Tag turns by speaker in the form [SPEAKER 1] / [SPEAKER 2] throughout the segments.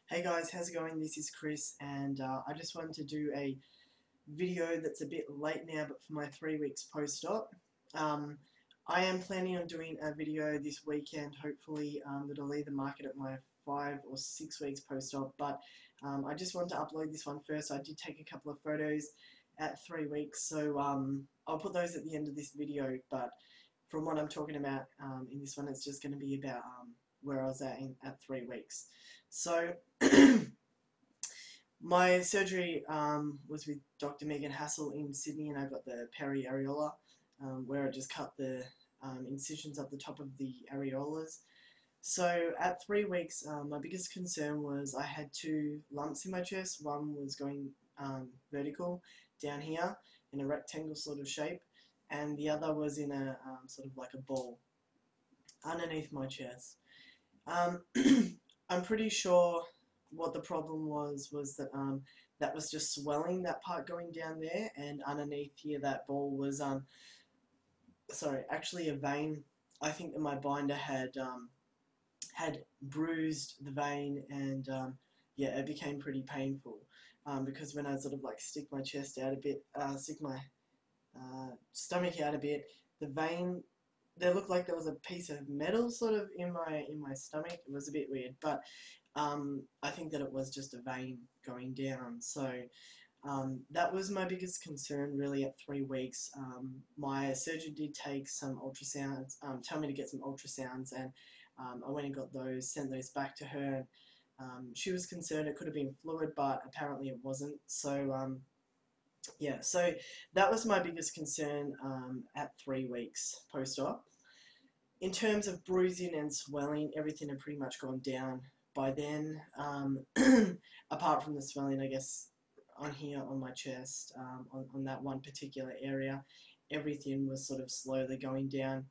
[SPEAKER 1] Hey guys, how's it going? This is Chris, and I just wanted to do a video that's a bit late now, but for my 3 weeks post-op. Um, I am planning on doing a video this weekend, hopefully, that'll either mark it at my 5 or 6 weeks post-op, but I just wanted to upload this one first. I did take a couple of photos at 3 weeks, so I'll put those at the end of this video, but from what I'm talking about in this one, it's just going to be about where I was at 3 weeks. So my surgery was with Dr Megan Hassall in Sydney, and I got the Peri aerola, where I just cut the incisions up the top of the areolas. So at 3 weeks, my biggest concern was I had two lumps in my chest. One was going vertical down here in a rectangle sort of shape, and the other was in a sort of like a ball underneath my chest. I'm pretty sure what the problem was that that was just swelling, that part going down there, and underneath here that ball was actually a vein. I think that my binder had bruised the vein, and yeah, it became pretty painful because when I sort of like stick my chest out a bit, stick my stomach out a bit, the vein, there looked like there was a piece of metal sort of in my stomach. It was a bit weird, but I think that it was just a vein going down. So that was my biggest concern really at 3 weeks. My surgeon did take some ultrasounds, tell me to get some ultrasounds, and I went and got those, sent those back to her. She was concerned it could have been fluid, but apparently it wasn't. So yeah, so that was my biggest concern at 3 weeks post-op. In terms of bruising and swelling, everything had pretty much gone down by then, apart from the swelling, I guess, on here on my chest, on that one particular area, everything was sort of slowly going down.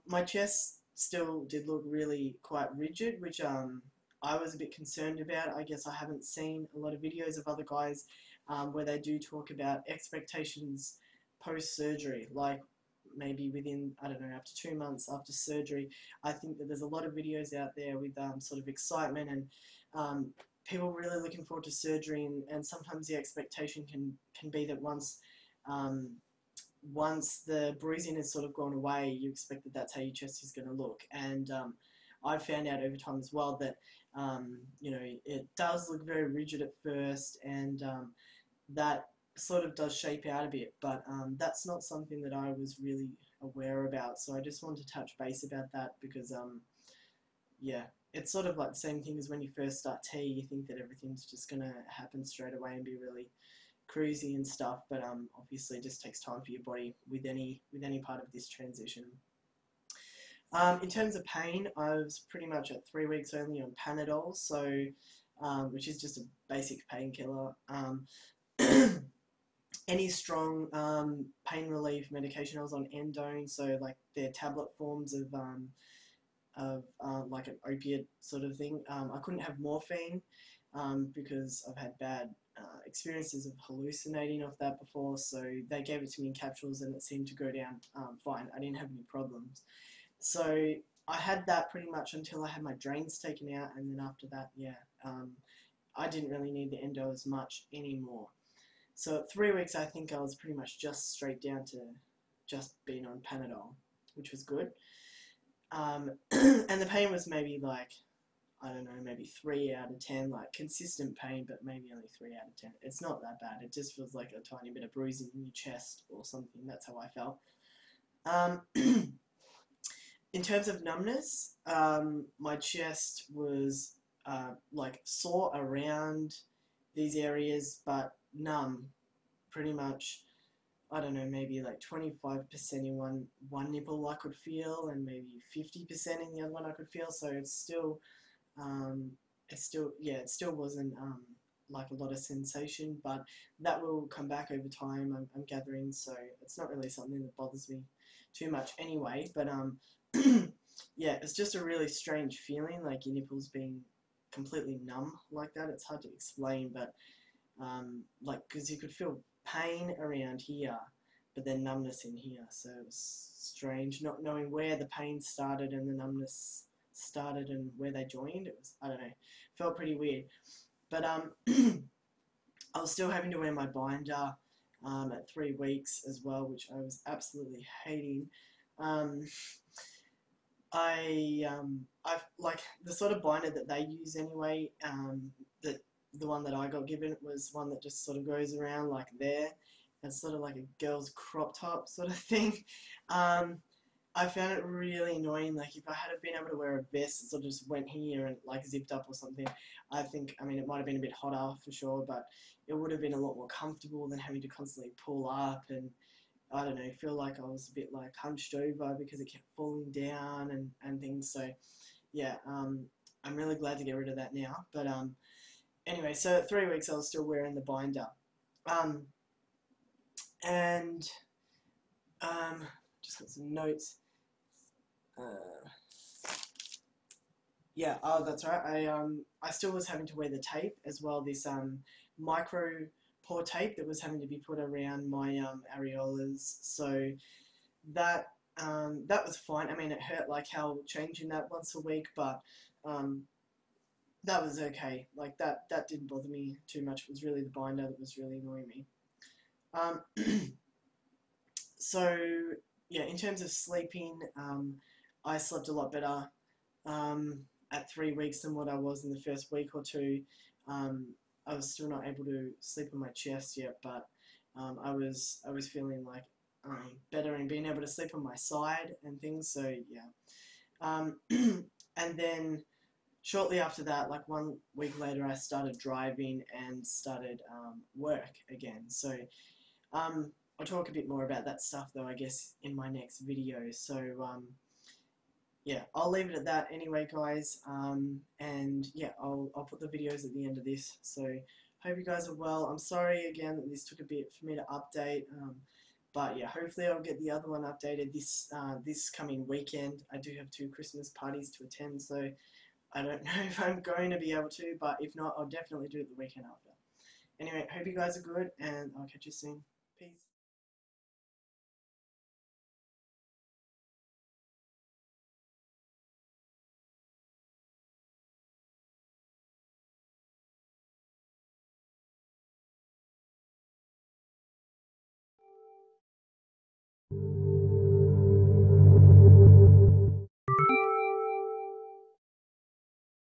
[SPEAKER 1] My chest still did look really quite rigid, which I was a bit concerned about. I guess I haven't seen a lot of videos of other guys where they do talk about expectations post-surgery, like maybe within, I don't know, up to 2 months after surgery. I think that there's a lot of videos out there with sort of excitement and people really looking forward to surgery, and sometimes the expectation can be that once the bruising has sort of gone away, you expect that that's how your chest is going to look. And I've found out over time as well that you know, it does look very rigid at first, and that sort of does shape out a bit, but that's not something that I was really aware about. So I just wanted to touch base about that because yeah, it's sort of like the same thing as when you first start T. You think that everything's just going to happen straight away and be really cruisy and stuff, but obviously it just takes time for your body with any part of this transition. In terms of pain, I was pretty much at 3 weeks only on Panadol, so which is just a basic painkiller. Any strong pain relief medication, I was on endone, so like they're tablet forms of like an opiate sort of thing. I couldn't have morphine because I've had bad experiences of hallucinating off that before, so they gave it to me in capsules and it seemed to go down fine. I didn't have any problems. So I had that pretty much until I had my drains taken out, and then after that, yeah, I didn't really need the endo as much anymore. So at 3 weeks, I think I was pretty much just straight down to just being on Panadol, which was good. And the pain was maybe like, I don't know, maybe 3 out of 10, like consistent pain, but maybe only 3 out of 10. It's not that bad. It just feels like a tiny bit of bruising in your chest or something. That's how I felt. In terms of numbness, my chest was like sore around these areas, but numb pretty much. I don't know, maybe like 25% in one nipple I could feel, and maybe 50% in the other one I could feel. So it still wasn't like a lot of sensation, but that will come back over time, I'm gathering, so it's not really something that bothers me too much anyway. But yeah, it's just a really strange feeling, like your nipples being completely numb like that. It's hard to explain, but like, because you could feel pain around here, but then numbness in here, so it was strange not knowing where the pain started and the numbness started and where they joined. It was, I don't know, felt pretty weird. But I was still having to wear my binder at 3 weeks as well, which I was absolutely hating. Um, I've like the sort of binder that they use anyway. That the one that I got given was one that just sort of goes around like there. It's sort of like a girl's crop top sort of thing. Um, I found it really annoying. Like if I had been able to wear a vest that sort of just went here and like zipped up or something, I think, I mean, it might have been a bit hotter for sure, but it would have been a lot more comfortable than having to constantly pull up and, I don't know, feel like I was a bit like hunched over because it kept falling down and things. So yeah, I'm really glad to get rid of that now. But anyway, so at 3 weeks I was still wearing the binder. Um, and just got some notes. Yeah, oh, that's right. I still was having to wear the tape as well. This micro pore tape that was having to be put around my areolas. So that that was fine. I mean, it hurt like hell changing that once a week, but that was okay. Like that didn't bother me too much. It was really the binder that was really annoying me. So yeah, in terms of sleeping, I slept a lot better at 3 weeks than what I was in the first week or two. I was still not able to sleep on my chest yet, but I was feeling like better and being able to sleep on my side and things. So yeah, and then shortly after that, like 1 week later, I started driving and started work again. So I'll talk a bit more about that stuff though, I guess, in my next video. So yeah, I'll leave it at that anyway, guys. And yeah, I'll put the videos at the end of this. So hope you guys are well. I'm sorry again that this took a bit for me to update. But yeah, hopefully I'll get the other one updated this coming weekend. I do have 2 Christmas parties to attend, so I don't know if I'm going to be able to, but if not, I'll definitely do it the weekend after. Anyway, hope you guys are good, and I'll catch you soon. Peace.